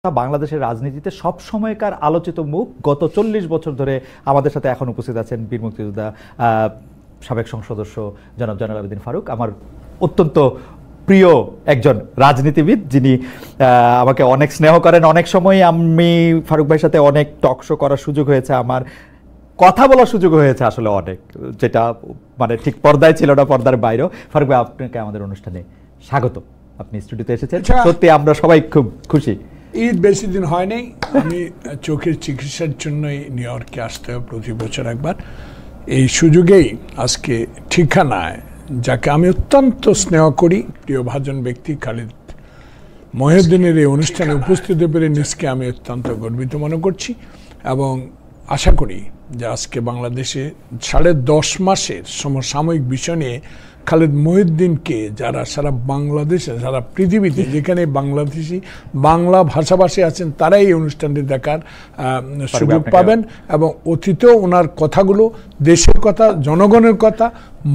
বাংলাদেশের রাজনীতিতে সব সময়কার আলোচিত মুখ গত ৪০ বছর ধরে আমাদের সাথে এখন উপস্থিত আছেন বীর মুক্তিযোদ্ধা সাবেক সংসদ সদস্য জনাব জয়নুল আবেদিন ফারুক। আমার অত্যন্ত প্রিয় একজন রাজনীতিবিদ, যিনি আমাকে অনেক স্নেহ করেন। অনেক সময় আমি ফারুক ভাইয়ের সাথে অনেক টক শো করার সুযোগ হয়েছে, আমার কথা বলার সুযোগ হয়েছে আসলে অনেক, যেটা মানে ঠিক পর্দায় ছিল না, পর্দার বাইরেও। ফারুক ভাই, আপনাকে আমাদের অনুষ্ঠানে স্বাগত। আপনি স্টুডিওতে এসেছেন, সত্যি আমরা সবাই খুব খুশি। ঈদ বেশি দিন হয়নি, আমি চোখের চিকিৎসার জন্যই নিউ ইয়র্কে আসতে হয় প্রতি বছর একবার। এই সুযোগেই আজকে ঠিকানায়, যাকে আমি অত্যন্ত স্নেহ করি, প্রিয় ভাজন ব্যক্তি খালিদ মহিউদ্দিনের এই অনুষ্ঠানে উপস্থিত পেরে নিজকে আমি অত্যন্ত গর্বিত মনে করছি এবং আশা করি যে আজকে বাংলাদেশে 10.5 মাসের সমসাময়িক বিষয় নিয়ে খালিদ মহিউদ্দিনকে যারা সারা বাংলাদেশে, সারা পৃথিবীতে যেখানে বাংলাদেশি বাংলা ভাষাভাষী আছেন তারাই এই অনুষ্ঠানটি দেখার সুযোগ পাবেন। এবং অতীতেও ওনার কথাগুলো দেশের কথা, জনগণের কথা,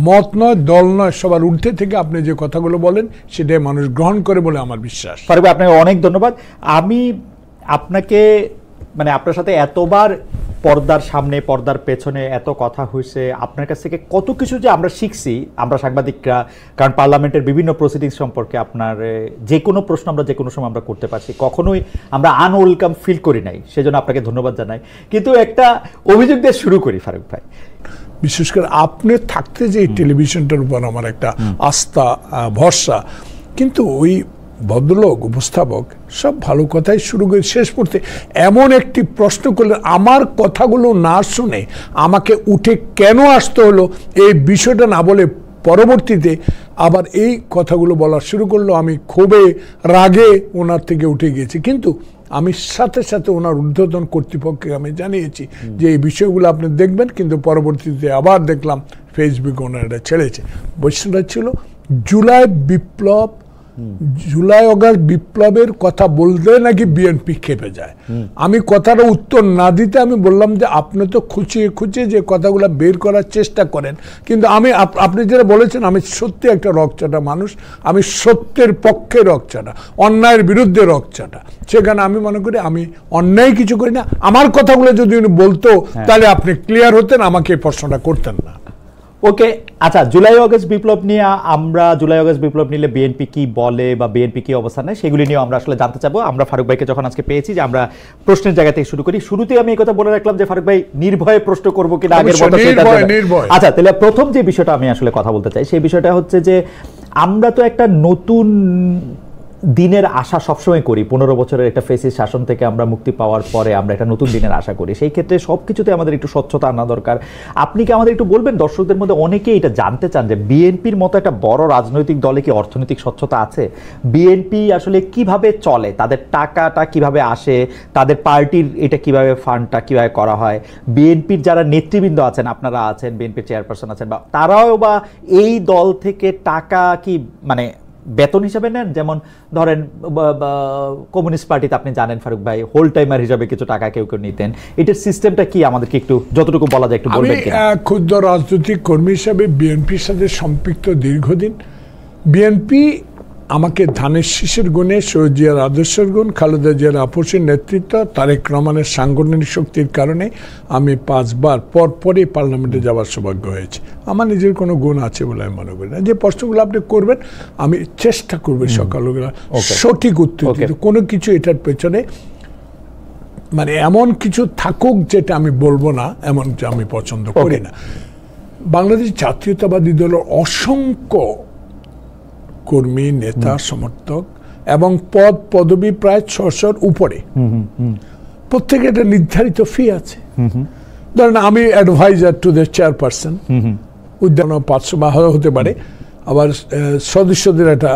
মত নয়, দল নয়, সবার ঊর্ধ্বে থেকে আপনি যে কথাগুলো বলেন সেটাই মানুষ গ্রহণ করে বলে আমার বিশ্বাস। ফারুক ভাই, আপনাকে অনেক ধন্যবাদ। আমি আপনাকে মানে আপনার সাথে এতবার পর্দার সামনে পর্দার পেছনে এত কথা হয়েছে, আপনার কাছ থেকে কত কিছু যে আমরা শিখছি আমরা সাংবাদিকরা, কারণ পার্লামেন্টের বিভিন্ন প্রসিডিংস সম্পর্কে আপনার যে কোনো প্রশ্ন আমরা যে কোনো সময় আমরা করতে পারছি, কখনোই আমরা আনওয়েলকাম ফিল করি নাই, সেজন্য আপনাকে ধন্যবাদ জানাই। কিন্তু একটা অভিযোগ দিয়ে শুরু করি ফারুক ভাই, বিশেষ করে আপনি থাকতে যে টেলিভিশনটার উপর আমার একটা আস্থা, ভরসা, কিন্তু ওই ভদ্রলোক উপস্থাপক সব ভালো কথাই শুরু করে শেষ করতে এমন একটি প্রশ্ন করলেন, আমার কথাগুলো না শুনে আমাকে উঠে কেন আসতে হলো এই বিষয়টা না বলে পরবর্তীতে আবার এই কথাগুলো বলা শুরু করলো। আমি ক্ষোভে রাগে ওনার থেকে উঠে গিয়েছি, কিন্তু আমি সাথে সাথে ওনার ঊর্ধ্বতন কর্তৃপক্ষকে আমি জানিয়েছি যে এই বিষয়গুলো আপনি দেখবেন, কিন্তু পরবর্তীতে আবার দেখলাম ফেসবুকে ওনারা এটা ছেড়েছে। বৈশিষ্ট্যটা ছিল জুলাই বিপ্লব, জুলাই অগাস্ট বিপ্লবের কথা বলতে নাকি বিএনপি খেপে যায়। আমি কথাটা উত্তর না দিতে আমি বললাম যে আপনি তো খুঁচিয়ে খুঁচিয়ে যে কথাগুলো বের করার চেষ্টা করেন, কিন্তু আপনি যেটা বলেছেন, আমি সত্যি একটা রকচাটা মানুষ, আমি সত্যের পক্ষে রকচাটা, অন্যায়ের বিরুদ্ধে রকচাটা। সেখানে আমি মনে করি আমি অন্যায় কিছু করি না। আমার কথাগুলো যদি উনি বলতো তাহলে আপনি ক্লিয়ার হতেন, আমাকে এই প্রশ্নটা করতেন না। ওকে, আচ্ছা, জুলাই অগস্ট বিপ্লব নিয়ে আমরা, জুলাই অগস্ট বিপ্লব নিলে বিএনপি কি বলে বা বিএনপি কি অবস্থান নেয় সেগুলি নিয়ে আমরা আসলে জানতে চাবো। আমরা ফারুক ভাইকে যখন আজকে পেয়েছি যে আমরা প্রশ্নের জায়গা থেকে শুরু করি, শুরুতেই আমি এই কথা বলে রাখলাম যে ফারুক ভাই নির্ভয়ে প্রশ্ন করবো কিনা আগের মতো। আচ্ছা, তাহলে প্রথম যে বিষয়টা আমি আসলে কথা বলতে চাই সেই বিষয়টা হচ্ছে যে আমরা তো একটা নতুন দিনের আশা সবসময় করি। 15 বছরের একটা ফেসিস শাসন থেকে আমরা মুক্তি পাওয়ার পরে আমরা একটা নতুন দিনের আশা করি। সেই ক্ষেত্রে সবকিছুতে আমাদের একটু স্বচ্ছতা আনা দরকার। আপনি কি আমাদের একটু বলবেন, দর্শকদের মধ্যে অনেকেই এটা জানতে চান যে বিএনপির মতো একটা বড় রাজনৈতিক দলে কি অর্থনৈতিক স্বচ্ছতা আছে? বিএনপি আসলে কিভাবে চলে, তাদের টাকাটা কিভাবে আসে, তাদের পার্টির এটা কিভাবে ফান্ডটা কিভাবে করা হয়, বিএনপির যারা নেতৃবৃন্দ আছেন, আপনারা আছেন, বিএনপির চেয়ারপারসন আছেন, বা তারাও বা এই দল থেকে টাকা কি মানে বেতন হিসাবে নেন? যেমন ধরেন কমিউনিস্ট পার্টিতে আপনি জানেন ফারুক ভাই, হোল টাইমার হিসাবে কিছু টাকা কেউ কেউ নিতেন। এটার সিস্টেমটা কি আমাদেরকে একটু যতটুকু বলা যায় একটু বলবেন কিনা? আমি ক্ষুদ্র রাজনৈতিক কর্মী হিসাবে বিএনপির সাথে সম্পৃক্ত দীর্ঘদিন। বিএনপি আমাকে ধানের শীষের গুণে, শহীদ জিয়ার আদর্শের গুণ, খালেদা জিয়ার আপসের নেতৃত্ব, তারেক রহমানের সাংগঠনিক শক্তির কারণে আমি 5 বার পরপরই পার্লামেন্টে যাওয়ার সৌভাগ্য হয়েছে। আমার নিজের কোনো গুণ আছে বলে আমি মনে করি না। যে প্রশ্নগুলো আপনি করবেন আমি চেষ্টা করবো সকালবেলা সঠিক উত্তর দিতে। কোনো কিছু এটার পেছনে মানে এমন কিছু থাকুক যেটা আমি বলবো না, এমন যে আমি পছন্দ করি না। বাংলাদেশ জাতীয়তাবাদী দলের অসংখ্য কর্মী, নেতা, সমর্থক এবং পদ পদবি প্রায় 600-র উপরে, প্রত্যেকে একটা নির্ধারিত ফি আছে। ধরেন আমি অ্যাডভাইজার টু দ্য চেয়ারপারসন, উদ্যান 500 বা হতে পারে, আবার সদস্যদের একটা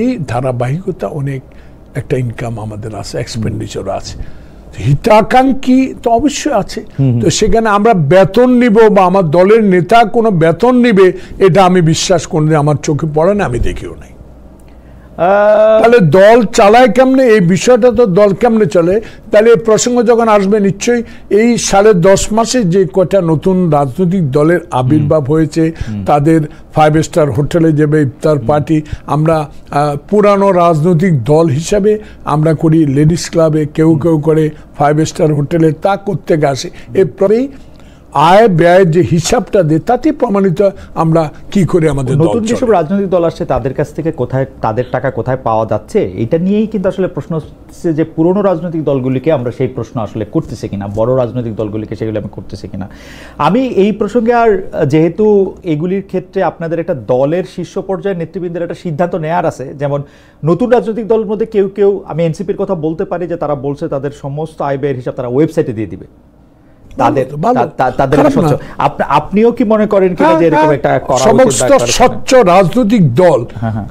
এই ধারাবাহিকতা, অনেক একটা ইনকাম আমাদের আছে, এক্সপেন্ডিচার আছে, হিতাকাঙ্ক্ষী তো অবশ্যই আছে। তো সেখানে আমরা বেতন নিব বা আমার দলের নেতা কোনো বেতন নিবে, এটা আমি বিশ্বাস করি, আমার চোখে পড়ে না, আমি দেখিও নাই। তাহলে দল চালায় কেমনে, এই বিষয়টা তো দল কেমনে চলে, তাহলে এই প্রসঙ্গ যখন আসবে নিশ্চয়ই এই 10.5 মাসে যে কটা নতুন রাজনৈতিক দলের আবির্ভাব হয়েছে, তাদের 5 স্টার হোটেলে যাবে ইফতার পার্টি, আমরা পুরানো রাজনৈতিক দল হিসাবে আমরা করি লেডিস ক্লাবে, কেউ কেউ করে 5 স্টার হোটেলে, তা করতে আসে। এরপরেই আয় ব্যয়ের যে হিসাবটা দেয় তাতে প্রমাণিত আমরা কি করে আমাদের নতুন যেসব রাজনৈতিক দল আসছে তাদের কাছ থেকে কোথায় তাদের টাকা কোথায় পাওয়া যাচ্ছে, এটা নিয়েই কিন্তু আসলে প্রশ্ন হচ্ছে যে পুরনো রাজনৈতিক দলগুলিকে আমরা সেই প্রশ্ন আসলে করতেছি কিনা, বড় রাজনৈতিক দলগুলিকে সেগুলো আমি করতেছি কিনা। আমি এই প্রসঙ্গে আর যেহেতু এগুলির ক্ষেত্রে আপনাদের একটা দলের শীর্ষ পর্যায়ের নেতৃবৃন্দের একটা সিদ্ধান্ত নেওয়ার আছে, যেমন নতুন রাজনৈতিক দলের মধ্যে কেউ কেউ, আমি এনসিপির কথা বলতে পারি যে তারা বলছে তাদের সমস্ত আয় ব্যয়ের হিসাব তারা ওয়েবসাইটে দিয়ে দিবে, আপনিও কি মনে করেন কিনা যে এরকম একটা সমস্ত স্বচ্ছ রাজনৈতিক দল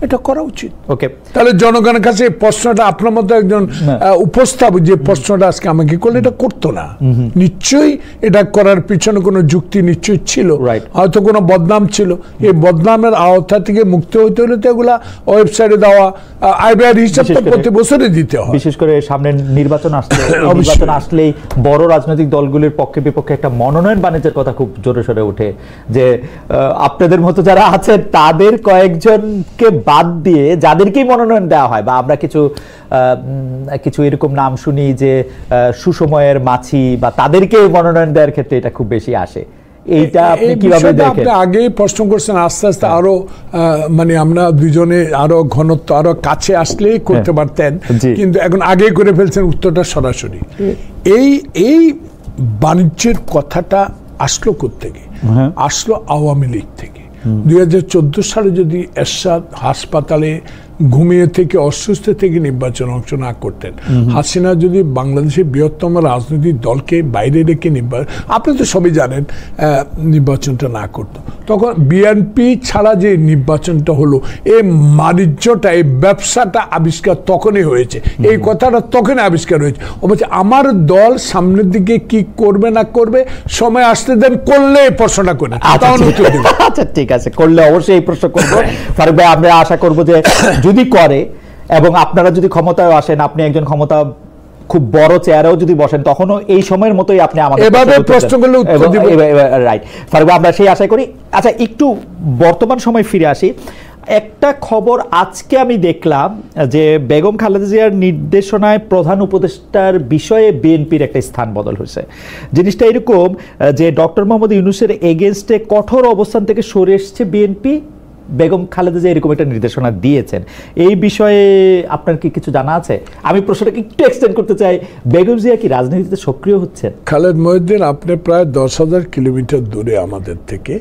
এটা করা উচিত? ওকে, তাহলে জনগণের কাছে প্রশ্নটা আপনার মতো একজন উপস্থাপক যে প্রশ্নটা আজকে আমাকে করলে এটা করতো না, নিশ্চয়ই এটা করার পিছনে কোনো যুক্তি নিশ্চয়ই ছিল, হয়তো কোনো বদনাম ছিল, এই বদনামের আওতা থেকে মুক্ত হইতে হলে তো এগুলা ওয়েবসাইটে দেওয়া আয় ব্যয়ের হিসাবটা প্রতি বছরে দিতে হয়। বিশেষ করে সামনে নির্বাচন আসলেই বড় রাজনৈতিক দলগুলির পক্ষে বিপক্ষে একটা মনোনয়ন বাণিজ্যের কথা খুব জোরে সোরে ওঠে, যে আপনাদের মতো যারা আছেন তাদের কয়েকজনকে বাদ দিয়ে যাদেরকেই মনোনয়ন দেওয়া হয়, বা আমরা কিছু এরকম নাম শুনি যে সুসময়ের মাছি বা তাদেরকে মনোনয়ন দেওয়ার ক্ষেত্রে এটা খুব বেশি আসে। এইটা আপনি কিভাবে দেখেন? আপনি আগেই প্রশ্ন করছেন, আস্তে আস্তে আরো মানে আমরা দুজনে আরো ঘনত্ব আরো কাছে আসলেই করতে পারতেন, কিন্তু এখন আগেই করে ফেলছেন উত্তরটা সরাসরি। এই বাণিজ্যের কথাটা আসলো কোত্থেকে? আসলো আওয়ামী লীগ থেকে। 2014 সালে যদি এরশাদ হাসপাতালে ঘুমিয়ে থেকে অসুস্থ থেকে নির্বাচন অংশ না করতেন, হাসিনা যদি বাংলাদেশের বৃহত্তম রাজনৈতিক দলকে বাইরে রেখে আপনি তো সবই জানেন নির্বাচনটা না করত, তখন বিএনপি ছাড়া যে নির্বাচনটা হলো, এই বাণিজ্যটা এই ব্যবসাটা আবিষ্কার তখনই হয়েছে, এই কথাটা তখনই আবিষ্কার হয়েছে। ও বলছে আমার দল সামনের দিকে কি করবে না করবে সময় আসতে দেন, করলে এই প্রশ্নটা করে। আচ্ছা ঠিক আছে, করলে অবশ্যই এই প্রশ্ন করবো ফারুক ভাই, আমরা আশা করবো যে যদি করে এবং আপনারা যদি ক্ষমতায় আসেন, আপনি একজন ক্ষমতা খুব বড় চেয়ারেও যদি বসেন, তখনও এই সময়ের মতোই আপনি আমাদের এভাবে প্রশ্নগুলো উত্তর দিবেন। রাইট ফারুক ভাই, আমরা সেই আশা করি। আচ্ছা, একটু বর্তমান সময় ফিরে আসি। একটা খবর আজকে আমি দেখলাম যে বেগম খালেদা জিয়ার নির্দেশনায় প্রধান উপদেষ্টার বিষয়ে বিএনপির একটা স্থান বদল হয়েছে। জিনিসটা এরকম যে ডক্টর মোহাম্মদ ইউনূসের এগেনস্টে কঠোর অবস্থান থেকে সরে এসছে বিএনপি, বেগম খালেদা জিয়া এরকম একটা নির্দেশনা দিয়েছেন। এই বিষয়ে আপনার কি কিছু জানা আছে? আমি প্রশ্নটাকে একটু এক্সটেন্ড করতে চাই, বেগম জিয়া কি রাজনীতিতে সক্রিয় হচ্ছেন? খালেদ মহিউদ্দিন, আপনি প্রায় 10,000 কিলোমিটার দূরে আমাদের থেকে,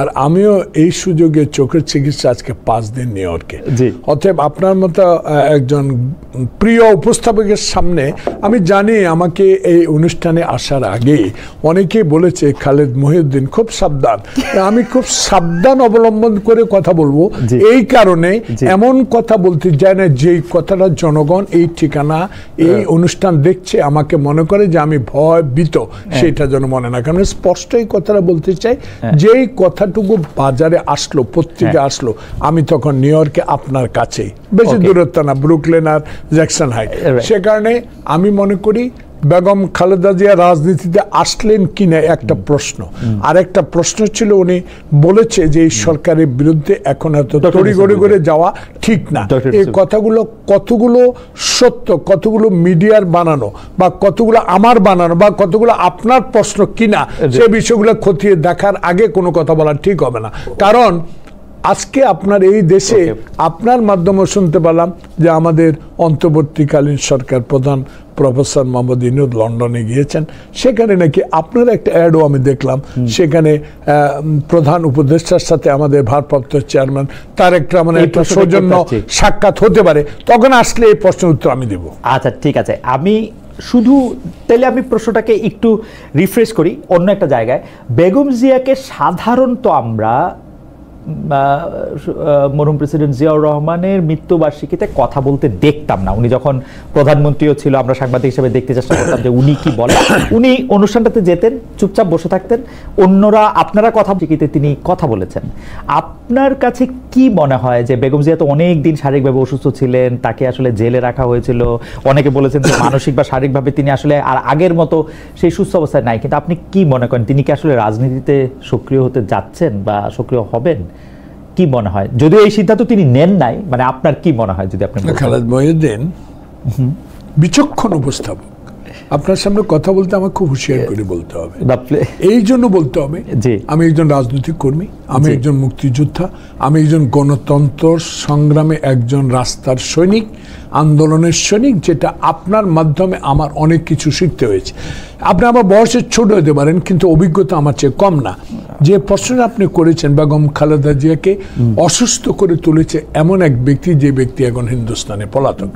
আর আমিও এই সুযোগে চোখের চিকিৎসা আজকে 5 দিন নিউ ইয়র্কে। অতএব আপনার মতো একজন প্রিয় উপস্থাপকের সামনে আমি জানি, আমাকে এই অনুষ্ঠানে আসার আগে অনেকেই বলেছে খালেদ মহিউদ্দিন খুব সাবধান। আমি খুব সাবধান অবলম্বন করে কথা বলবো, এই কারণে এমন কথা বলতে চাই না যে কথাটা জনগণ এই ঠিকানা এই অনুষ্ঠান দেখছে আমাকে মনে করে যে আমি ভয় ভীত, সেটা যেন মনে না। কারণ স্পষ্ট এই কথাটা বলতে চাই, যেই কথাটুকু বাজারে আসলো, পত্রিকা আসলো, আমি তখন নিউ ইয়র্কে আপনার কাছেই, বেশি দূরত্ব না, ব্রুকলেন আর জ্যাকসন হাইট। সে কারণে আমি মনে করি বেগম খালেদা জিয়া রাজনীতিতে আসলেন কিনা একটা প্রশ্ন, আর একটা প্রশ্ন ছিল উনি বলেছে যে এই সরকারের বিরুদ্ধে এখন এত তড়িঘড়ি করে যাওয়া ঠিক না। এই কথাগুলো কতগুলো সত্য, কতগুলো মিডিয়ার বানানো, বা কতগুলো আমার বানানো, বা কতগুলো আপনার প্রশ্ন কিনা, সে বিষয়গুলো খতিয়ে দেখার আগে কোনো কথা বলা ঠিক হবে না। কারণ আজকে আপনার এই দেশে আপনার মাধ্যমে শুনতে পেলাম যে আমাদের অন্তর্বর্তীকালীন সরকার প্রধান প্রফেসর মোহাম্মদ ইউনূস লন্ডনে গিয়েছেন, সেখানে নাকি আপনার একটা অ্যাডও আমি দেখলাম, সেখানে প্রধান উপদেষ্টার সাথে আমাদের ভারপ্রাপ্ত চেয়ারম্যান তারেক রহমানের একটা সৌজন্য সাক্ষাৎ হতে পারে। তখন আসলে এই প্রশ্নের উত্তর আমি দেব। আচ্ছা ঠিক আছে, আমি শুধু তাহলে আমি প্রশ্নটাকে একটু রিফ্রেশ করি অন্য একটা জায়গায়। বেগম জিয়াকে সাধারণত আমরা মরহুম প্রেসিডেন্ট জিয়াউর রহমানের মৃত্যুবার্ষিকীতে কথা বলতে দেখতাম না। উনি যখন প্রধানমন্ত্রীও ছিল, আমরা সাংবাদিক হিসেবে দেখতে চেষ্টা করতাম যে উনি কি বলেন। উনি অনুষ্ঠানটাতে যেতেন, চুপচাপ বসে থাকতেন, অন্যরা আপনারা কথা বলতে তিনি কথা বলেছেন। আপনার কাছে কি মনে হয় যে বেগম জিয়া তো অনেক দিন শারীরিকভাবে অসুস্থ ছিলেন, তাকে আসলে জেলে রাখা হয়েছিল, অনেকে বলেছেন যে মানসিক বা শারীরিকভাবে তিনি আসলে আর আগের মতো সেই সুস্থ অবস্থায় নাই, কিন্তু আপনি কি মনে করেন তিনি কি আসলে রাজনীতিতে সক্রিয় হতে যাচ্ছেন বা সক্রিয় হবেন? কি মনে হয়, যদিও এই সিদ্ধান্ত তিনি নেন নাই, মানে আপনার কি মনে হয় যদি আপনি? খালেদ মহিউদ্দিন বিচক্ষণ উপস্থাপক, আপনার সামনে কথা বলতে আমার খুব হুঁশিয়ার করে বলতে হবে, এই জন্য বলতে হবে আমি একজন রাজনৈতিক কর্মী, আমি একজন মুক্তিযোদ্ধা, আমি একজন গণতন্ত্র সংগ্রামে একজন রাস্তার সৈনিক, আন্দোলনের সৈনিক, যেটা আপনার মাধ্যমে আমার অনেক কিছু শিখতে হয়েছে। আপনি আমার বয়সে ছোট হতে পারেন, কিন্তু অভিজ্ঞতা আমার চেয়ে কম না। যে প্রশ্নটা আপনি করেছেন, বেগম খালেদা জিয়াকে অসুস্থ করে তুলেছে এমন এক ব্যক্তি, যে ব্যক্তি এখন হিন্দুস্তানে পলাতক,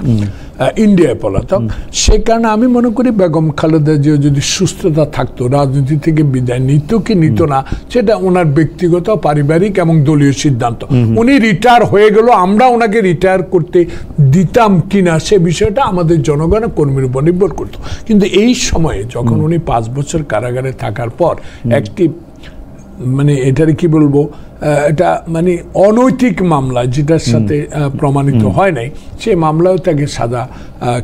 ইন্ডিয়ায় পলাতক। সে কারণে আমি মনে করি বেগম খালেদা জিয়া যদি সুস্থতা থাকতো, রাজনীতি থেকে বিদায় নিত কি নিত না, সেটা ওনার ব্যক্তিগত, পারিবারিক এবং দলীয় সিদ্ধান্ত। উনি রিটায়ার হয়ে গেল, আমরা ওনাকে রিটায়ার করতে দিতাম কিনা সে বিষয়টা আমাদের জনগণের কর্মীর উপর নির্ভর করতো। কিন্তু এই সময়ে যখন উনি 5 বছর কারাগারে থাকার পর একটি মানে এটার কি বলবো, এটা মানে অনৈতিক মামলা, যেটার সাথে প্রমাণিত হয় নাই, সেই মামলাও তাকে সাজা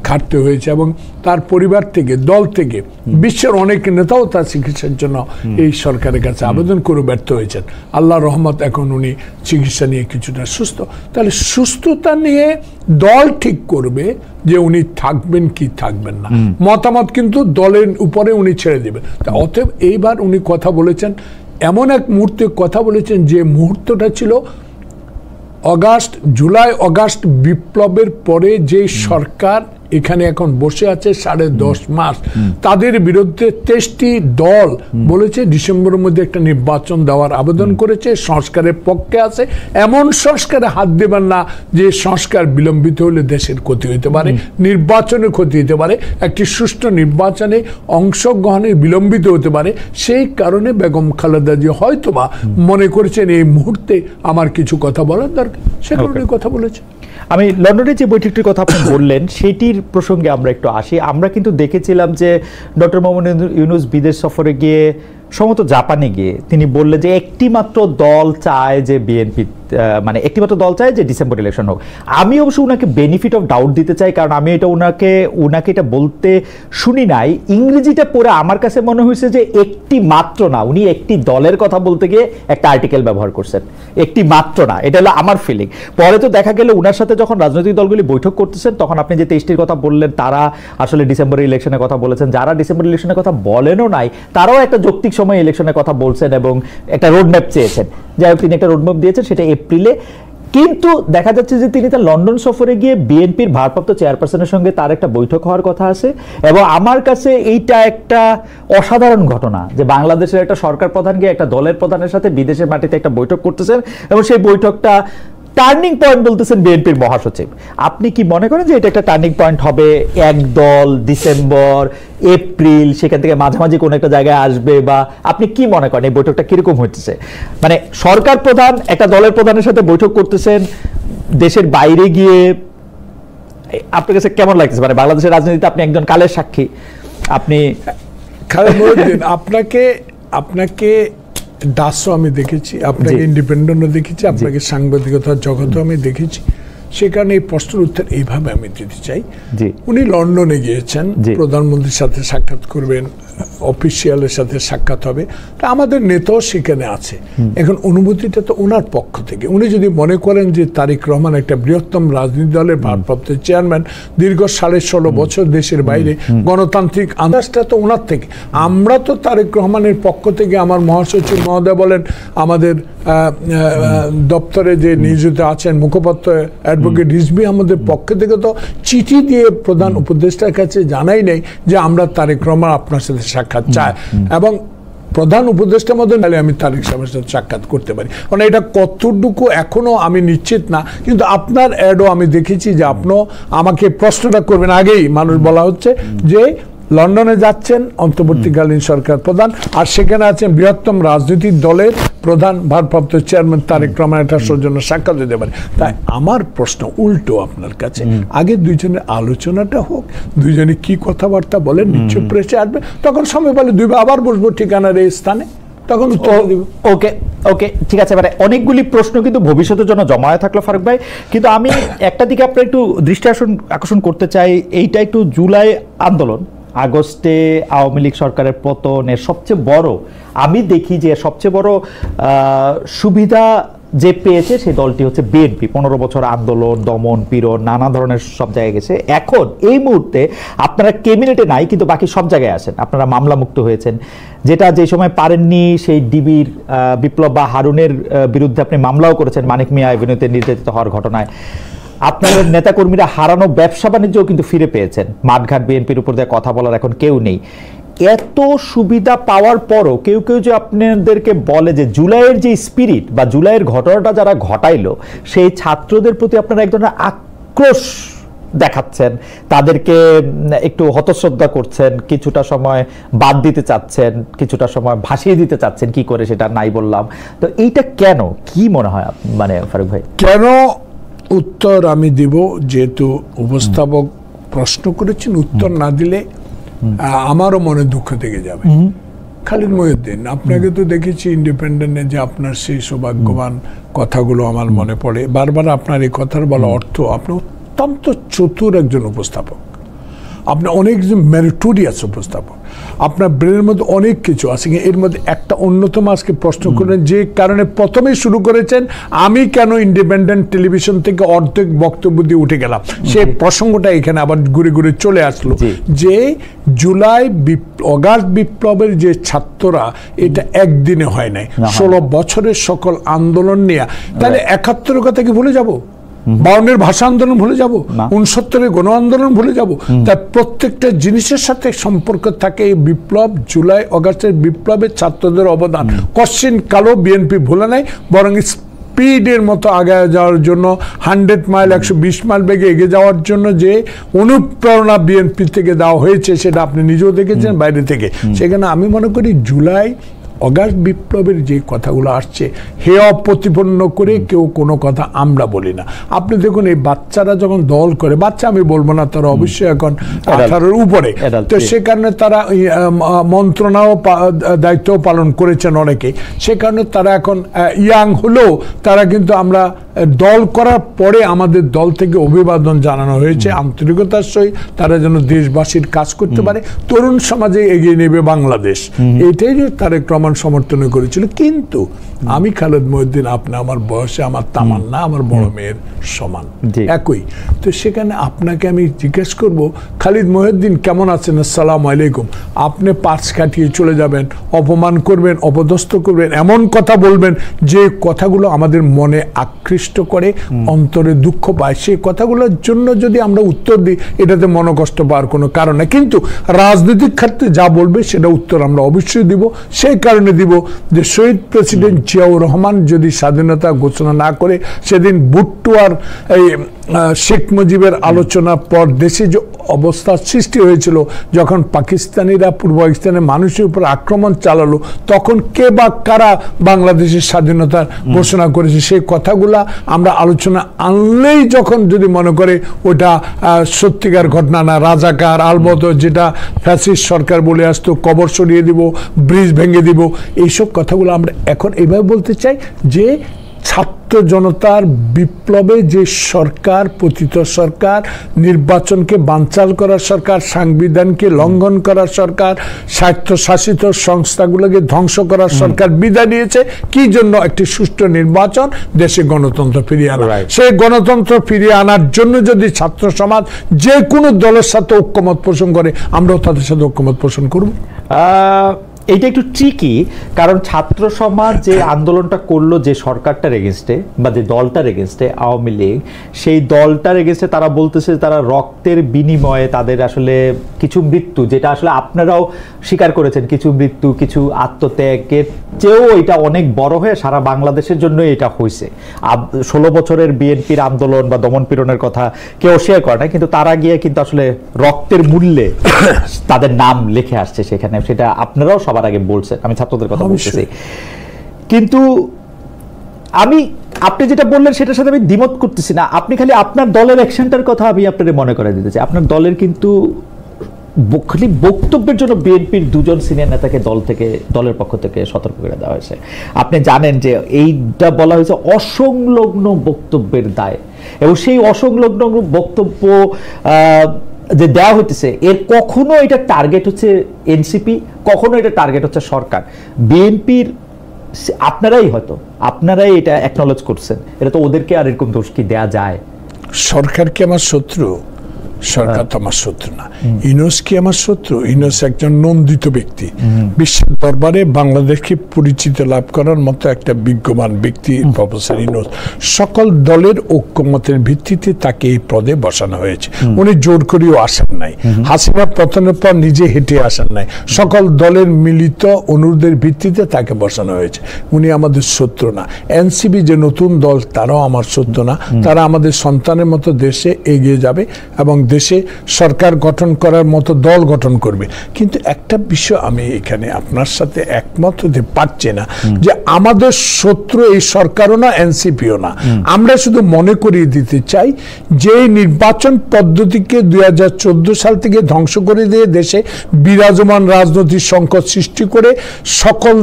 খাটতে হয়েছে, এবং তার পরিবার থেকে, দল থেকে, বিশ্বের অনেক নেতাও তার চিকিৎসার জন্য এই সরকারের কাছে আবেদন করে ব্যর্থ হয়েছেন। আল্লাহর রহমত এখন উনি চিকিৎসা নিয়ে কিছুটা সুস্থ। তাহলে সুস্থতা নিয়ে দল ঠিক করবে যে উনি থাকবেন কি থাকবেন না, মতামত কিন্তু দলের উপরে উনি ছেড়ে দেবেন। তা অতএব এইবার উনি কথা বলেছেন, এমন এক মুহূর্তে কথা বলেছেন যে মুহূর্তটা ছিল জুলাই অগাস্ট বিপ্লবের পরে যে সরকার এখানে এখন বসে আছে 10.5 মাস, তাদের বিরুদ্ধে 23টি দল বলেছে ডিসেম্বরের মধ্যে একটা নির্বাচন দেওয়ার আবেদন করেছে, সংস্কারের পক্ষে আছে। এমন সংস্কারে হাত দেবেন না যে সংস্কার বিলম্বিত হলে দেশের ক্ষতি হতে পারে, নির্বাচনের ক্ষতি হতে পারে, একটি সুষ্ঠু নির্বাচনে অংশগ্রহণের বিলম্বিত হতে পারে। সেই কারণে বেগম খালেদা জিয়া হয়তোবা মনে করেছেন এই মুহূর্তে আমার কিছু কথা বলার দরকার, সে কারণে কথা বলেছে। আমি লন্ডনে যে বৈঠকটির কথা আপনি বললেন সেটির প্রসঙ্গে আমরা একটু আসি। আমরা কিন্তু দেখেছিলাম যে ডক্টর মোহাম্মদ ইউনূস বিদেশ সফরে গিয়ে, সম্ভবত জাপানে গিয়ে, তিনি বললেন যে একটি মাত্র দল চায় যে বিএনপি, মানে একটিমাত্র দল চায় যে ডিসেম্বর ইলেকশন হোক। আমি অবশ্য ওনাকে বেনিফিট অফ ডাউট দিতে চাই, কারণ আমি এটা ওনাকে এটা বলতে শুনি নাই। ইংরেজিটা পড়ে আমার কাছে মনে হয়েছে যে একটি মাত্র না, উনি একটি দলের কথা বলতে গিয়ে একটা আর্টিকেল ব্যবহার করছেন, একটি মাত্র না, এটা হলো আমার ফিলিং। পরে তো দেখা গেল ওনার সাথে যখন রাজনৈতিক দলগুলি বৈঠক করতেছেন, তখন আপনি যে 23টির কথা বললেন, তারা আসলে ডিসেম্বর ইলেকশনের কথা বলেছেন। যারা ডিসেম্বর ইলেকশনের কথা বলেনও নাই, তারাও একটা যৌক্তিক সময় ইলেকশনের কথা বলছেন এবং একটা রোডম্যাপ চেয়েছেন। যাই হোক, তিনি একটা রোডম্যাপ দিয়েছেন, সেটা এপ্রিলে। কিন্তু দেখা যাচ্ছে যে তিনি তার লন্ডন সফরে গিয়ে বিএনপির ভারপ্রাপ্ত চেয়ারপারসনের সঙ্গে তার একটা বৈঠক হওয়ার কথা আছে, এবং আমার কাছে এইটা একটা অসাধারণ ঘটনা যে বাংলাদেশের একটা সরকার প্রধান গিয়ে একটা দলের প্রধানের সাথে বিদেশের মাটিতে একটা বৈঠক করতেছেন, এবং সেই বৈঠকটা টার্নিং পয়েন্ট বলতেছেন বিএনপির মহাসচিব। আপনি কি মনে করেন যে এটা একটা টার্নিং পয়েন্ট হবে? এক দল ডিসেম্বর, এপ্রিল, সেখান থেকে মাঝামাঝি কোনো একটা জায়গায় আসবে, বা আপনি কি মনে করেন এই বৈঠকটা কিরকম হচ্ছে? মানে সরকার প্রধান একটা দলের প্রধানের সাথে বৈঠক করতেছেন দেশের বাইরে গিয়ে, আপনার কাছে কেমন লাগতেছে? মানে বাংলাদেশের রাজনীতিতে আপনি একজন কালের সাক্ষী, আপনি আপনাকে দাসও আমি দেখেছি, আপনাকে ইন্ডিপেন্ডেন্টও দেখেছি, আপনাকে সাংবাদিকতার জগতও আমি দেখেছি। সে কারণে এই প্রশ্নের উত্তর এইভাবে আমি দিতে চাই। উনি লন্ডনে গিয়েছেন, প্রধানমন্ত্রীর সাথে সাক্ষাৎ করবেন, অফিসিয়ালের সাথে সাক্ষাৎ হবে, তা আমাদের নেতাও সেখানে আছে। এখন অনুভূতিটা তো ওনার পক্ষ থেকে। উনি যদি মনে করেন যে তারেক রহমান একটা বৃহত্তম রাজনীতি দলের ভারপ্রাপ্ত চেয়ারম্যান, দীর্ঘ 16.5 বছর দেশের বাইরে, গণতান্ত্রিক আন্দাজটা তো ওনার থেকে। আমরা তো তারেক রহমানের পক্ষ থেকে, আমার মহাসচিব মহোদয় বলেন, আমাদের দপ্তরে যে নিয়োজিত আছেন মুখপাত্র অ্যাডভোকেট রিজভী, আমাদের পক্ষ থেকে তো চিঠি দিয়ে প্রধান উপদেষ্টার কাছে জানাই নেই যে আমরা তারেক রহমান আপনার সাথে সাক্ষাৎ চাই, এবং প্রধান উপদেষ্টার মধ্যে নালে আমি তারেক সাহেবের সাথে সাক্ষাৎ করতে পারি। কারণ এটা কতটুকু এখনো আমি নিশ্চিত না, কিন্তু আপনার অ্যাডও আমি দেখেছি যে আপনিও আমাকে প্রশ্নটা করবেন আগেই মানুষ বলা হচ্ছে যে লন্ডনে যাচ্ছেন অন্তর্বর্তীকালীন সরকার প্রধান, আর সেখানে আছেন বৃহত্তম রাজনৈতিক দলের প্রধান ভারপ্রাপ্ত চেয়ারম্যান তারেক রহমান, এটা সৌজন্য সাক্ষাৎ দিতে পারে। তাই আমার প্রশ্ন উল্টো আপনার কাছে, আগে দুইজনের আলোচনাটা হোক, দুইজনে কি কথাবার্তা বলেন, নিশ্চয় প্রেসে আসবে, তখন সময় পেলে আবার বসবো ঠিকানার এই স্থানে, তখন উত্তর দিব। ওকে ওকে, ঠিক আছে। এবারে অনেকগুলি প্রশ্ন কিন্তু ভবিষ্যতের জন্য জমা হয়ে থাকলো ফারুক ভাই, কিন্তু আমি একটা দিকে আপনার একটু দৃষ্টি আকর্ষণ করতে চাই। এইটা একটু জুলাই আন্দোলন, আগস্টে আওয়ামী লীগ সরকারের পতনের সবচেয়ে বড়, আমি দেখি যে সবচেয়ে বড় সুবিধা যে পেয়েছে সেই দলটি হচ্ছে বিএনপি। 15 বছর আন্দোলন, দমন পীড়ন, নানা ধরনের সব জায়গায় গেছে। এখন এই মুহূর্তে আপনারা ক্যাবিনেটে নাই, কিন্তু বাকি সব জায়গায় আছেন, আপনারা মামলা মুক্ত হয়েছেন, যেটা যে সময় পারেননি সেই ডিবির বিপ্লব বা হারুনের বিরুদ্ধে আপনি মামলাও করেছেন মানিক মিয়া এভিনিউতে নির্যাতিত হওয়ার ঘটনায়। আপনাদের নেতাকর্মীরা হারানো ব্যবসা বাণিজ্যও কিন্তু ফিরে পেয়েছেন। মাঠঘাট বিএনপির উপর দিয়ে কথা বলার এখন কেউ নেই। এত সুবিধা পাওয়ার পরও কেউ কেউ যে আপনাদেরকে বলে যে জুলাইয়ের যে স্পিরিট বা জুলাইয়ের ঘটনাটা যারা ঘটাইলো সেই ছাত্রদের প্রতি আপনারা এক ধরনের আক্রোশ দেখাচ্ছেন, তাদেরকে একটু হতশ্রদ্ধা করছেন, কিছুটা সময় বাদ দিতে চাচ্ছেন, কিছুটা সময় ভাসিয়ে দিতে চাচ্ছেন, কি করে সেটা নাই বললাম। তো এইটা কেন, কি মনে হয় মানে ফারুক ভাই? কেন উত্তর আমি দিব, যেহেতু উপস্থাপক প্রশ্ন করেছেন, উত্তর না দিলে আমারও মনে দুঃখ থেকে যাবে। খালিদ মহিউদ্দিন, আপনাকে তো দেখেছি ইন্ডিপেন্ডেন্টে যে আপনার সেই সৌভাগ্যবান কথাগুলো আমার মনে পড়ে বারবার। আপনার এই কথার বলা অর্থ, আপনি অত্যন্ত চতুর একজন উপস্থাপক, আপনি অনেক মেরিটোরিয়াস উপস্থাপক, আপনার ব্রেনের মধ্যে অনেক কিছু আছে। এর মধ্যে একটা অন্যতম আজকে প্রশ্ন করেন যে কারণে প্রথমেই শুরু করেছেন, আমি কেন ইন্ডিপেন্ডেন্ট টেলিভিশন থেকে অর্ধেক বক্তব্য দিয়ে উঠে গেলাম, সেই প্রসঙ্গটা এখানে আবার ঘুরে ঘুরে চলে আসলো। যে জুলাই অগাস্ট বিপ্লবের যে ছাত্ররা, এটা একদিনে হয় নাই, 16 বছরের সকল আন্দোলন নিয়ে, তাহলে 71-এর কথা কি ভুলে যাব? 52-এর ভাষা আন্দোলন ভুলে যাব? 69-এর গণ আন্দোলন ভুলে যাব? তার প্রত্যেকটা জিনিসের সাথে সম্পর্ক থাকে এই বিপ্লব, জুলাই অগাস্টের বিপ্লবের ছাত্রদের অবদান কোশ্চিন কালো বিএনপি ভুলে নাই, বরং স্পিডের মতো আগে যাওয়ার জন্য 100 মাইল 120 মাইল বেগে এগিয়ে যাওয়ার জন্য যে অনুপ্রেরণা বিএনপি থেকে দেওয়া হয়েছে, সেটা আপনি নিজেও দেখেছেন বাইরে থেকে। সেখানে আমি মনে করি জুলাই অগাস্ট বিপ্লবের যে কথাগুলো আসছে, হেয় প্রতিপন্ন করে কেউ কোনো কথা আমরা বলি না। আপনি দেখুন, এই বাচ্চারা যখন দল করে, বাচ্চা আমি বলবো না, তারা অবশ্যই এখন 18-এর উপরে, তো সে কারণে তারা মন্ত্রণাও দায়িত্ব পালন করেছেন অনেকে, সে কারণে তারা এখন ইয়াং হলেও তারা কিন্তু আমরা দল করার পরে আমাদের দল থেকে অভিবাদন জানানো হয়েছে আন্তরিকতার সহিত, তারা যেন দেশবাসীর কাজ করতে পারে, তরুণ সমাজে এগিয়ে নেবে বাংলাদেশ, এটাই তারেক রহমান সমর্থন করেছিল। কিন্তু আমি খালেদ মহিউদ্দিন, আপনি আমার বয়সে আমার তামান্না আমার বড় মেয়ের সমান, একই। তো সেখানে আপনাকে আমি জিজ্ঞেস করব, খালিদ মহিউদ্দিন কেমন আছেন? আসসালামু আলাইকুম। আপনি পাশ কাটিয়ে চলে যাবেন, অপমান করবেন, অপদস্থ করবেন, এমন কথা বলবেন যে কথাগুলো আমাদের মনে আকৃষ্ট করে, অন্তরে দুঃখ পায়। সেই কথাগুলোর জন্য যদি আমরা উত্তর দিই, এটাতে মনোকষ্ট পাওয়ার কোনো কারণ নেই। কিন্তু রাজনৈতিক ক্ষেত্রে যা বলবে সেটা উত্তর আমরা অবশ্যই দিব। সেই কারণে দিব যে শহীদ প্রেসিডেন্ট জিয়াউর রহমান যদি স্বাধীনতা ঘোষণা না করে, সেদিন ভুট্টো আর এই শেখ মুজিবের আলোচনার পর দেশে যে অবস্থা সৃষ্টি হয়েছিল, যখন পাকিস্তানিরা পূর্ব পাকিস্তানের মানুষের উপর আক্রমণ চালালো, তখন কে বা কারা বাংলাদেশের স্বাধীনতার ঘোষণা করেছে, সেই কথাগুলা আমরা আলোচনা আনলেই যখন যদি মনে করে ওটা সত্যিকার ঘটনা না, রাজাকার আলবদর যেটা ফ্যাসিস্ট সরকার বলে আসতো, কবর সরিয়ে দিব, ব্রিজ ভেঙে দিব, এইসব কথাগুলো আমরা এখন এভাবে বলতে চাই যে ছাত্র জনতার বিপ্লবে যে সরকার, পতিত সরকার, নির্বাচনকে বানচাল করার সরকার, সংবিধানকে লঙ্ঘন করার সরকার, স্বায়ত্তশাসিত সংস্থাগুলোকে ধ্বংস করার সরকার বিদায় নিয়েছে, কি জন্য? একটি সুষ্ঠু নির্বাচন, দেশে গণতন্ত্র ফিরিয়ে আনা। সেই গণতন্ত্র ফিরিয়ে আনার জন্য যদি ছাত্র সমাজ যে কোনো দলের সাথে ঐক্যমত পোষণ করে, আমরাও তাদের সাথে ঐক্যমত পোষণ করব। এইটা একটু ট্রিকি, কারণ ছাত্র সমাজ যে আন্দোলনটা করলো যে সরকারটার এগেনস্টে বা যে দলটার এগেনস্টে আওয়ামী লীগ, সেই দলটার এগেনস্টে তারা বলতেছে তারা রক্তের বিনিময়ে তাদের আসলে কিছু মৃত্যু, যেটা আসলে আপনারাও স্বীকার করেছেন, কিছু মৃত্যু কিছু আত্মত্যাগের চেয়েও এটা অনেক বড় হয়ে সারা বাংলাদেশের জন্য এটা হয়েছে। 16 বছরের বিএনপির আন্দোলন বা দমন পীড়নের কথা কেউ শেয়ার করে না, কিন্তু তারা গিয়ে কিন্তু আসলে রক্তের মূল্যে তাদের নাম লিখে আসছে সেখানে, সেটা আপনারাও সবার আগে বলছেন, আমি ছাত্রদের কথা বলতেছি। কিন্তু আপনি যেটা বললেন সেটার সাথে আমি দ্বিমত করতেছি না, আপনি খালি আপনার দলের অ্যাকশনটার কথা আমি আপনাদের মনে করে দিতে চাই। আপনার দলের কিন্তু খালি বক্তব্যের জন্য বিএনপির 2 জন সিনিয়র নেতাকে দলের পক্ষ থেকে সতর্ক করে দেওয়া হয়েছে। আপনি জানেন যে এইটা বলা হয়েছে অসংলগ্ন বক্তব্যের দায়, এবং সেই অসংলগ্ন বক্তব্য যে দেওয়া হইতেছে এর কখনো এটা টার্গেট হচ্ছে এনসিপি, কখনো এটা টার্গেট হচ্ছে সরকার। বিএনপির আপনারাই এটা অ্যাকনলেজ করছেন, এটা তো ওদেরকে আর এরকম দোষ কি দেয়া যায়? সরকার কি আমার শত্রু? সরকার তো আমার শত্রু না। ইউনূস কি আমার শত্রু? ইউনূস একজন নন্দিত ব্যক্তি, বিশ্বের দরবারে বাংলাদেশকে পরিচিত লাভ করার মতো একটা বিজ্ঞমান ব্যক্তি প্রফেসর ইউনূস। সকল দলের ঐক্যমতের ভিত্তিতে তাকে এই পদে বসানো হয়েছে, উনি জোর করেও আসেন নাই। হাসিনা পতনের পর নিজে হেঁটে আসেন নাই, সকল দলের মিলিত অনুরোধের ভিত্তিতে তাকে বসানো হয়েছে। উনি আমাদের শত্রু না। এনসিপি যে নতুন দল, তারাও আমার শত্রু না। তারা আমাদের সন্তানের মতো দেশে এগিয়ে যাবে এবং দেশে সরকার গঠন করার মতো দল গঠন করবে। কিন্তু একটা বিষয় আমি এখানে আপনার সাথে একমত হতে পারছি না, যে আমাদের শত্রু এই সরকারও না, এনসিপিও না। আমরা শুধু মনে করিয়ে দিতে চাই যে নির্বাচন পদ্ধতিকে 2014 সাল থেকে ধ্বংস করে দিয়ে দেশে বিরাজমান রাজনৈতিক সংকট সৃষ্টি করে সকল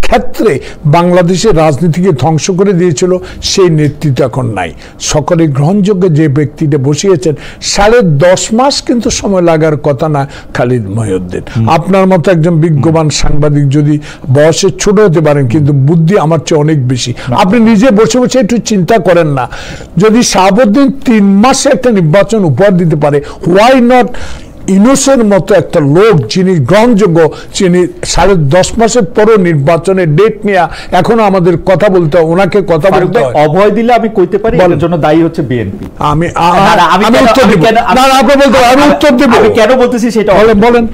ক্ষেত্রে বাংলাদেশের রাজনীতিকে ধ্বংস করে দিয়েছিল, সেই নেতৃত্ব এখন নাই। সকলে গ্রহণযোগ্য যে ব্যক্তিটা বসিয়েছেন, 10.5 মাস কিন্তু সময় লাগার কথা না খালিদ মহিউদ্দিন। আপনার মতো একজন বিজ্ঞবান সাংবাদিক যদি বয়সে ছোট হতে পারেন, কিন্তু বুদ্ধি আমার চেয়ে অনেক বেশি। আপনি নিজে বসে বসে একটু চিন্তা করেন না, যদি শাহাবুদ্দিন 3 মাসে একটা নির্বাচন উপহার দিতে পারে, হোয়াই নট ইউনূসের মতো একটা লোক যিনি গ্রহণযোগ্য, যিনি 10.5 মাসের পরও নির্বাচনের ডেট নিয়ে এখনো আমাদের কথা বলতে হয়, ওনাকে কথা বলতে হয়। অভয় দিলে আমি কইতে পারি এর জন্য দায়ী হচ্ছে বিএনপি। আমি উত্তর দেব না, আপনি বলতে, আমি উত্তর দেব। আমি কেন বলতেছি সেটা বলেন।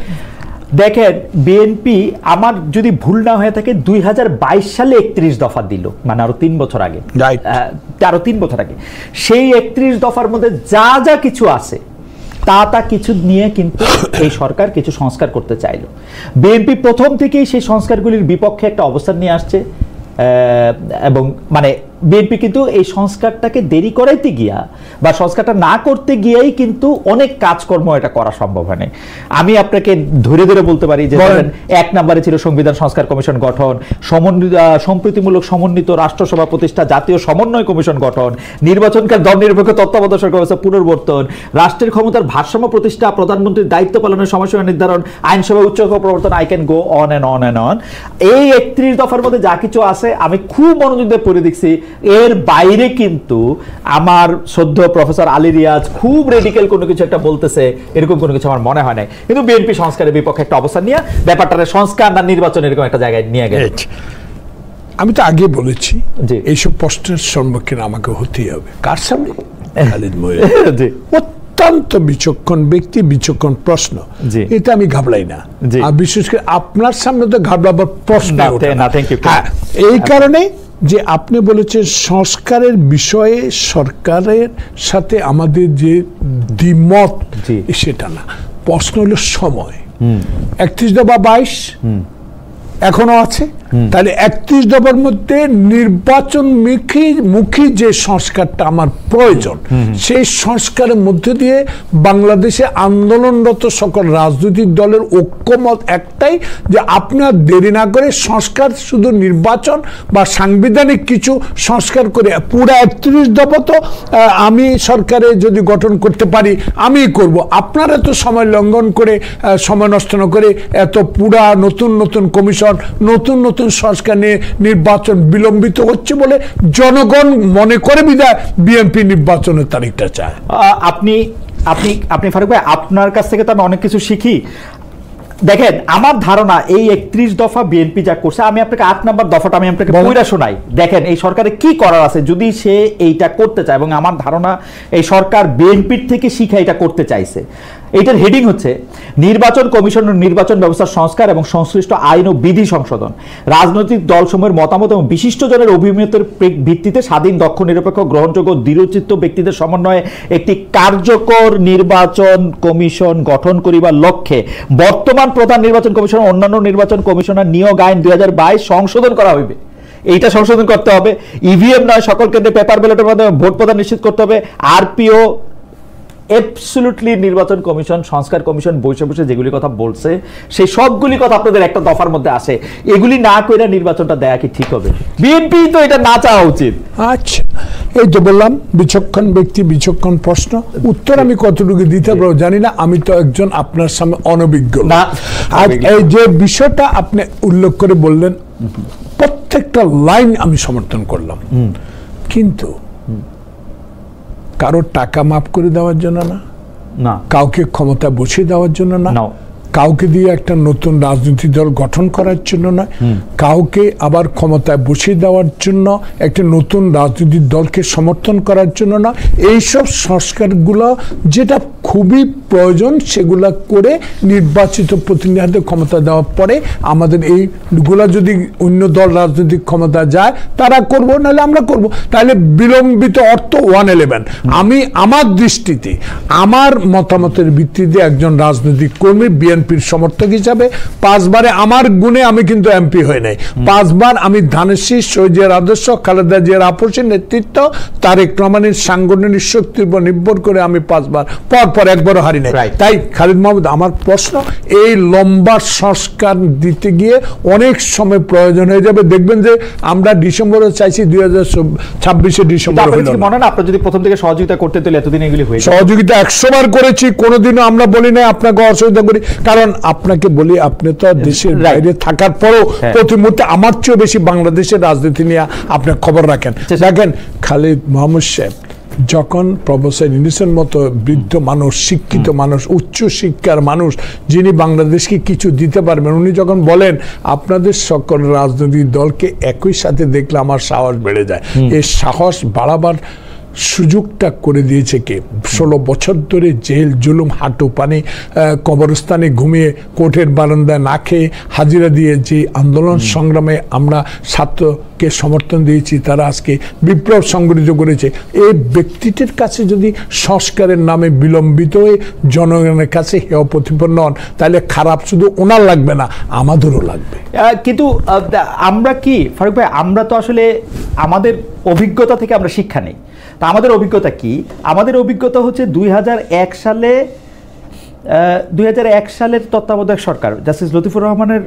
দেখেন, বিএনপি আমার যদি ভুল না হয়ে থাকে 2022 সালে 31 দফা দিল, মানে আরো 3 বছর আগে, আরো 3 বছর আগে। সেই 31 দফার মধ্যে যা যা কিছু আছে তা কিছু নিয়ে কিন্তু এই সরকার কিছু সংস্কার করতে চাইলো। বিএনপি প্রথম থেকেই সেই সংস্কারগুলির বিপক্ষে একটা অবস্থান নিয়ে আসছে, এবং মানে বিএনপি কিন্তু এই সংস্কারটাকে দেরি করাইতে গিয়া বা সংস্কারটা না করতে গিয়েই কিন্তু অনেক কাজকর্ম এটা করা সম্ভব হয়নি। আমি আপনাকে ধরে ধরে বলতে পারি যে 1 নম্বরে ছিল সংবিধান সংস্কার কমিশন গঠন, সম্প্রীতিমূলক সমন্বিত রাষ্ট্রসভা প্রতিষ্ঠা, জাতীয় সমন্বয় কমিশন গঠন, নির্বাচনকাল দল নিরপেক্ষ তত্ত্বাবধায়ক সরকার ব্যবস্থা পুনর্বর্তন, রাষ্ট্রের ক্ষমতার ভারসাম্য প্রতিষ্ঠা, প্রধানমন্ত্রীর দায়িত্ব পালনের সময়সীমা নির্ধারণ, আইনসভা উচ্চকক্ষ প্রবর্তন, I can go on and on and on. এই 31 দফার মধ্যে যা কিছু আছে আমি খুব মনোযোগ দিয়ে পড়ে দেখছি, এর বাইরে কিন্তু আমার শ্রদ্ধ প্রফেসর আলী রিয়াজ খুব রেডিক্যাল কোনো কিছু একটা বলতেছে, এরকম কোনো কিছু আমার মনে হয় নাই। কিন্তু বিএনপি সংস্কারের বিপক্ষে একটা অবস্থান নিয়ে ব্যাপারটা সংস্কার না নির্বাচন এরকম একটা জায়গায় নিয়ে গেছে। আমি তো আগে বলেছি এইসব প্রশ্নের সম্মুখীন আমাকে হতেই হবে। কার সামনে? খালিদ মহিউদ্দিন। অত্যন্ত বিচক্ষণ ব্যক্তি, বিচক্ষণ প্রশ্ন, এটা আমি ঘাবড়াই না। আর বিশেষ করে আপনার সামনে তো ঘাবড়াবার প্রশ্ন ওঠে না। এই কারণে যে আপনি বলেছেন সংস্কারের বিষয়ে সরকারের সাথে আমাদের যে দ্বিমত, সেটা না। প্রশ্ন হলো সময়। 31 দফা 22 এখনো আছে, তাহলে 31 দফার মধ্যে নির্বাচন মুখী যে সংস্কারটা আমার প্রয়োজন, সেই সংস্কারের মধ্যে দিয়ে বাংলাদেশে আন্দোলনরত সকল রাজনৈতিক দলের ঐক্যমত একটাই, যে আপনার দেরি না করে সংস্কার, শুধু নির্বাচন বা সাংবিধানিক কিছু সংস্কার করে পুরো 31 দফা তো আমি সরকারে যদি গঠন করতে পারি আমি করব। আপনারা এত সময় লঙ্ঘন করে, সময় নষ্ট না করে এত পুরা নতুন নতুন কমিশন, নতুন নতুন সংস্কার নিয়ে নির্বাচন বিলম্বিত হচ্ছে বলে জনগণ মনে করে বিধায় বিএনপি নির্বাচনের তারিখটা চায়। আপনি ফারুক ভাই, আপনার কাছ থেকে তো আমি অনেক কিছু শিখি। দেখেন আমার ধারণা এই 31 দফা বিএনপি যা করছে, আমি আপনাকে 8 নাম্বার দফাটা আমি আপনাকে পড়া শোনাই। দেখেন এই সরকারে কি করার আছে যদি সে এইটা করতে চায়, এবং আমার ধারণা এই সরকার বিএনপির থেকে শিখে এটা করতে চাইছে। এটার হেডিং হচ্ছে নির্বাচন কমিশন ও নির্বাচন ব্যবস্থার সংস্কার এবং সংশ্লিষ্ট আইন ও বিধি সংশোধন, রাজনৈতিক দলসমূহের মতামত এবং বিশিষ্টজনের অভিমতের ভিত্তিতে স্বাধীন, দক্ষ, নিরপেক্ষ, গ্রহণযোগ্য, দৃঢ়চিত্ত ব্যক্তিদের সমন্বয়ে একটি কার্যকর নির্বাচন কমিশন গঠন করিবার লক্ষ্যে বর্তমান প্রধান নির্বাচন কমিশন ও অন্যান্য নির্বাচন কমিশনার নিয়োগ আইন 2022 সংশোধন করা হইবে। এইটা সংশোধন করতে হবে। ইভিএম নয়, সকল কেন্দ্রে পেপার ব্যালটের মাধ্যমে ভোট প্রদান নিশ্চিত করতে হবে। আরপিও অ্যাবসলিউটলি নির্বাচন কমিশন, সংস্কার কমিশন বসে বসে যেগুলি কথা বলছে সেই সবগুলি কথা আপনাদের একটা দফার মধ্যে আসে। এগুলি না করে নির্বাচনটা দেয়া কি ঠিক হবে? বিএনপি তো এটা না চাওয়া উচিত। আচ্ছা, এই তো বললাম বিচক্ষণ ব্যক্তি, বিচক্ষণ প্রশ্ন। উত্তর আমি কতটুকু দিতে পারবো জানি না, আমি তো একজন আপনার সামনে অনভিজ্ঞ। আর এই যে বিষয়টা আপনি উল্লেখ করে বললেন, প্রত্যেকটা লাইন আমি সমর্থন করলাম, কিন্তু কারো টাকা মাফ করে দেওয়ার জন্য না, কাউকে ক্ষমতা বসিয়ে দেওয়ার জন্য না, কাউকে দিয়ে একটা নতুন রাজনৈতিক দল গঠন করার জন্য না, কাউকে আবার ক্ষমতায় বসিয়ে দেওয়ার জন্য একটা নতুন রাজনৈতিক দলকে সমর্থন করার জন্য না। এইসব সংস্কারগুলো যেটা খুবই প্রয়োজন সেগুলা করে নির্বাচিত প্রতিনিধিদের ক্ষমতা দেওয়ার পরে আমাদের এইগুলা যদি অন্য দল রাজনৈতিক ক্ষমতা যায় তারা করব, নাহলে আমরা করব। তাহলে বিলম্বিত অর্থ 111। আমি আমার দৃষ্টিতে আমার মতামতের ভিত্তিতে একজন রাজনৈতিক কর্মী বিএনপির সমর্থক হিসাবে 5 বারে আমার গুণে আমি কিন্তু এমপি হই নাই। 5 বার আমি ধানের শীষ, শহীদ জিয়ার আদর্শ, খালেদা জিয়ার আপসের নেতৃত্ব, তারেক রহমানের সাংগঠনিক শক্তির উপর নির্ভর করে আমি 5 বার পর একবারও হারি নাই। তাই খালিদ মাহমুদ, আমার প্রশ্ন, এই লম্বা সংস্কার দিতে গিয়ে অনেক সময় প্রয়োজন হয়ে যাবে। দেখবেন যে আমরা ডিসেম্বরে চাইছি, 2026 ডিসেম্বর হলো না। মনে না আপনারা যদি প্রথম থেকে সহযোগিতা করতে তাহলে এতদিন এগুলি হয়ে যেত। সহযোগিতা 100 বার করেছি, কোনোদিনও আমরা বলি না আপনাকে অসহযোগিতা করি। কারণ আপনাকে বলি, আপনি তো দেশের বাইরে থাকার পরও প্রতি মুহূর্তে আমার চেয়ে বেশি বাংলাদেশের রাজনীতি নিয়ে আপনি খবর রাখেন। দেখেন খালিদ মাহমুদ সাহেব যখন প্রফেসর ইউনূসের মতো বৃদ্ধ মানুষ, শিক্ষিত মানুষ, উচ্চ শিক্ষার মানুষ, যিনি বাংলাদেশকে কিছু দিতে পারবেন, উনি যখন বলেন আপনাদের সকল রাজনৈতিক দলকে একই সাথে দেখলে আমার সাহস বেড়ে যায়, এই সাহস বাড়াবার সুযোগটা করে দিয়েছে কে? 16 বছর ধরে জেল, জুলুম, হাঁটু পানি, কবরস্থানে ঘুমিয়ে, কোর্টের বারান্দায় না খেয়ে হাজিরা দিয়ে যে আন্দোলন সংগ্রামে আমরা ছাত্রকে সমর্থন দিয়েছি, তারা আজকে বিপ্লব সংগঠিত করেছে। এই ব্যক্তিটির কাছে যদি সংস্কারের নামে বিলম্বিত হয়ে জনগণের কাছে হেয় প্রতিপন্ন হন, তাহলে খারাপ শুধু ওনার লাগবে না, আমাদেরও লাগবে। কিন্তু আমরা কি ফারুক ভাই, আমরা তো আসলে আমাদের অভিজ্ঞতা থেকে আমরা শিক্ষা নেই। তা আমাদের অভিজ্ঞতা কি? আমাদের অভিজ্ঞতা হচ্ছে 2001 সালের তত্ত্বাবধায়ক সরকার, জাস্টিস লতিফুর রহমানের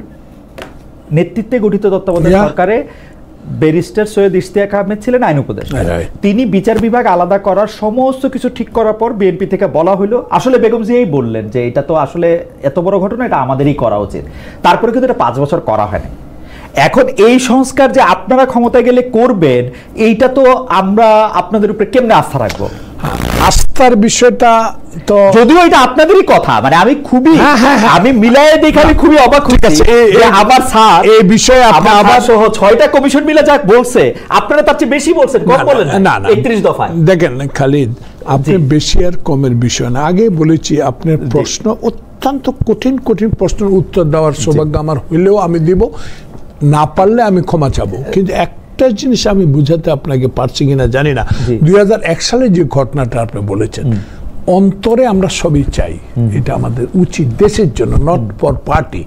নেতৃত্বে গঠিত তত্ত্বাবধায়ক সরকারে ব্যারিস্টার সৈয়দ ইশতিয়াক আহমেদ ছিলেন আইন উপদেষ্টা। তিনি বিচার বিভাগ আলাদা করার সমস্ত কিছু ঠিক করার পর বিএনপি থেকে বলা হলো, আসলে বেগম জিয়াই বললেন যে এটা তো আসলে এত বড় ঘটনা, এটা আমাদেরই করা উচিত। তারপরে কিন্তু এটা 5 বছর করা হয় না। এখন এই সংস্কার যে আপনারা ক্ষমতায় গেলে করবেন, এইটা তো আমরা আপনাদের উপরে কেমনে আস্থা রাখবো? আস্থার বিষয়টা তো যদিও এটা আপনাদেরই কথা, মানে আমি খুবই আমি মিলায়ে দেখে আমি খুবই অবাক হয়েছি যে আমার স্যার এই বিষয়ে আপনি আবার সহ 6টা কমিশন মিলে যা বলছে, আপনারা তার চেয়ে বেশি বলছেন, কম বলেন না। 31 দফায় দেখেন খালিদ, আপনি বেশি আর কমের বিষয় না। আগে বলেছি আপনার প্রশ্ন অত্যন্ত কঠিন কঠিন প্রশ্নের উত্তর দেওয়ার সৌভাগ্য আমার হইলেও আমি দিব, না পারলে আমি ক্ষমা চাবো। কিন্তু একটা জিনিস আমি বুঝাতে আপনাকে পারছি কিনা জানি না, 2001 সালে যে ঘটনাটা আপনি বলেছেন, অন্তরে আমরা সবই চাই, এটা আমাদের উচিত দেশের জন্য, নট ফর পার্টি।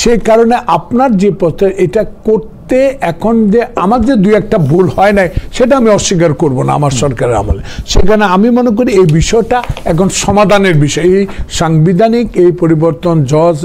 সে কারণে আপনার যে পথে এটা করতে, এখন যে আমার যে 2-1টা ভুল হয় নাই সেটা আমি অস্বীকার করব না আমার সরকারের আমলে। সেখানে আমি মনে করি এই বিষয়টা এখন সমাধানের বিষয়। এই সাংবিধানিক এই পরিবর্তন, জজ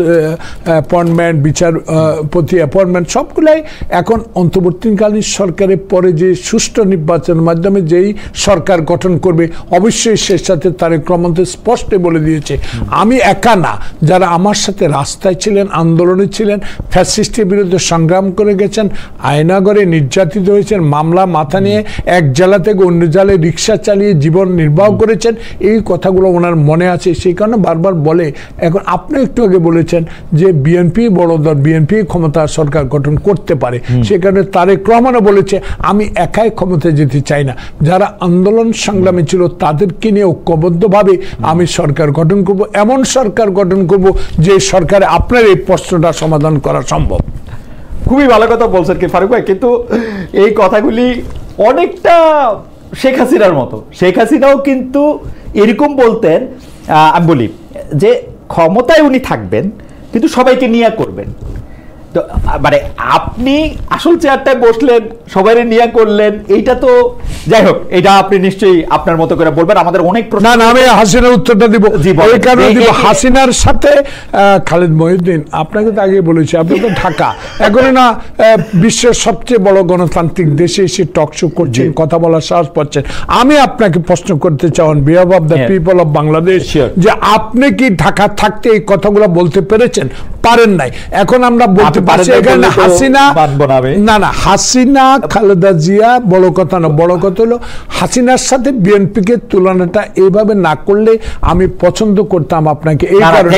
অ্যাপয়েন্টমেন্ট, বিচারপতি অ্যাপয়েন্টমেন্ট, সবগুলাই এখন অন্তর্বর্তীকালীন সরকারের পরে যে সুষ্ঠু নির্বাচনের মাধ্যমে যেই সরকার গঠন করবে, অবশ্যই সে সাথে তারেক রহমান স্পষ্ট বলে দিয়েছে, আমি একা না, যারা আমার সাথে রাস্তায় ছিলেন, আন্দোলনে ছিলেন, ফ্যাসিস্টের বিরুদ্ধে সংগ্রাম করে গেছেন, আয়নাগরে নির্যাতিত হয়েছেন, মামলা মাথা নিয়ে এক জেলা থেকে অন্য জেলায় রিক্সা চালিয়ে জীবন নির্বাহ করেছেন, এই কথাগুলো ওনার মনে আছে, সেই কারণে বারবার বলে। এখন আপনি একটু আগে বলেছেন যে বিএনপি বড় দল, বিএনপি ক্ষমতা সরকার গঠন করতে পারে, সেখানে তারেক রহমানও বলেছে আমি একাই ক্ষমতায় যেতে চাই না, যারা আন্দোলন সংগ্রামে ছিল তাদেরকে নিয়ে ঐক্যবদ্ধভাবে আমি সরকার গঠন করব, এমন সরকার গঠন করব যে সরকারে আপনার এই প্রশ্নটা সমাধান করা সম্ভব। খুবই ভালো কথা বলছেন কি ফারুক ভাই, কিন্তু এই কথাগুলি অনেকটা শেখ হাসিনার মতো। শেখ হাসিনাও কিন্তু এরকম বলতেন, আমি বলি যে ক্ষমতায় উনি থাকবেন কিন্তু সবাইকে নিয়ে করবেন। তো মানে আপনি আসল চেয়ারটায় বসলেন, সবাই নিয়ে করলেন, এইটা তো যাই হোক, এটা আপনি নিশ্চয়ই আপনার মতো করে বলবেন। আমাদের অনেক প্রশ্ন। না আমি হাসিনার উত্তরটা দিব, এই কারণে দিব, হাসিনার সাথে খালেদ মহিউদ্দিন, আপনাকে তো আগে বলেছি, আপনি তো ঢাকা এখন না বিশ্বের সবচেয়ে বড় গণতান্ত্রিক দেশে এসে টক শো করছেন, কথা বলার সাহস পাচ্ছেন। আমি আপনাকে প্রশ্ন করতে চাই on behalf of the people of Bangladesh, যে আপনি কি ঢাকা থাকতে এই কথাগুলো বলতে পেরেছেন? পারেন নাই। এখন আমরা বলতে পারছি এখানে হাসিনা, না না হাসিনা খালেদা জিয়া বড় কথা না, বড় কথা হলো হাসিনার সাথে বিএনপিকে তুলনাটা এইভাবে না করলে আমি পছন্দ করতাম আপনাকে, এই কারণে।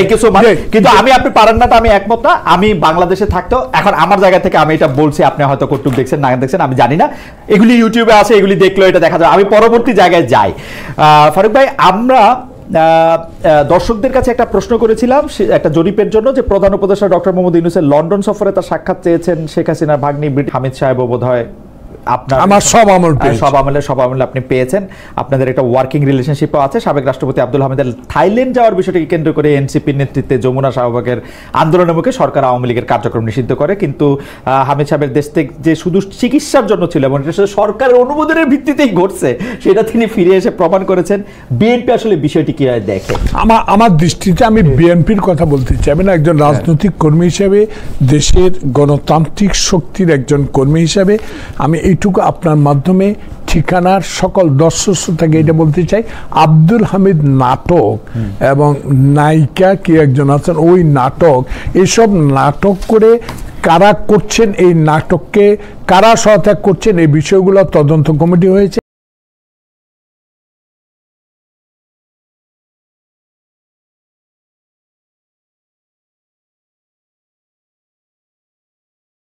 কিন্তু আমি আপনি পারেন না, আমি একমত না। আমি বাংলাদেশে থাকতেও এখন আমার জায়গা থেকে আমি এটা বলছি, আপনি হয়তো কটুক দেখছেন না দেখছেন আমি জানি না, এগুলি ইউটিউবে আছে, এগুলি দেখলেও এটা দেখা যায়। আমি পরবর্তী জায়গায় যাই। ফারুক ভাই, আমরা দর্শকদের কাছে একটা প্রশ্ন করেছিলাম একটা জরিপের জন্য, যে প্রধান উপদেষ্টা ডক্টর মোহাম্মদ ইউনূসের লন্ডন সফরে তার সাক্ষাৎ চেয়েছেন শেখ হাসিনার ভাগ্নি হামিদ সাহেব, বোধহয় আপনার সব আমলে আপনি পেয়েছেন, আপনাদের একটা ওয়ার্কিং রিলেশনশিপও আছে। সাবেক রাষ্ট্রপতি আব্দুল হামিদের থাইল্যান্ড যাওয়ার বিষয়টিকে কেন্দ্র করে এনসিপির নেতৃত্বে যমুনা শাহবাগের আন্দোলনের মুখে সরকার আওয়ামী লীগের কার্যক্রম নিষিদ্ধ করে, কিন্তু হামিদ সাহেবের দেশ থেকে যে শুধু চিকিৎসার জন্য ছিল এবং সরকারের অনুমোদনের ভিত্তিতেই ঘটছে, সেটা তিনি ফিরে এসে প্রমাণ করেছেন। বিএনপি আসলে বিষয়টি কি দেখে? আমার দৃষ্টিতে আমি বিএনপির কথা বলতে চাই না, একজন রাজনৈতিক কর্মী হিসেবে, দেশের গণতান্ত্রিক শক্তির একজন কর্মী হিসেবে আমি এইটুকু আপনার মাধ্যমে ঠিকানার সকল দর্শক শ্রোতাকে এটা বলতে চাই, আব্দুল হামিদ নাটক এবং নায়িকা কি একজন আছেন, ওই নাটক, এইসব নাটক করে কারা করছেন, এই নাটককে কারা সহায়তা করছেন, এই বিষয়গুলো তদন্ত কমিটি হয়েছে।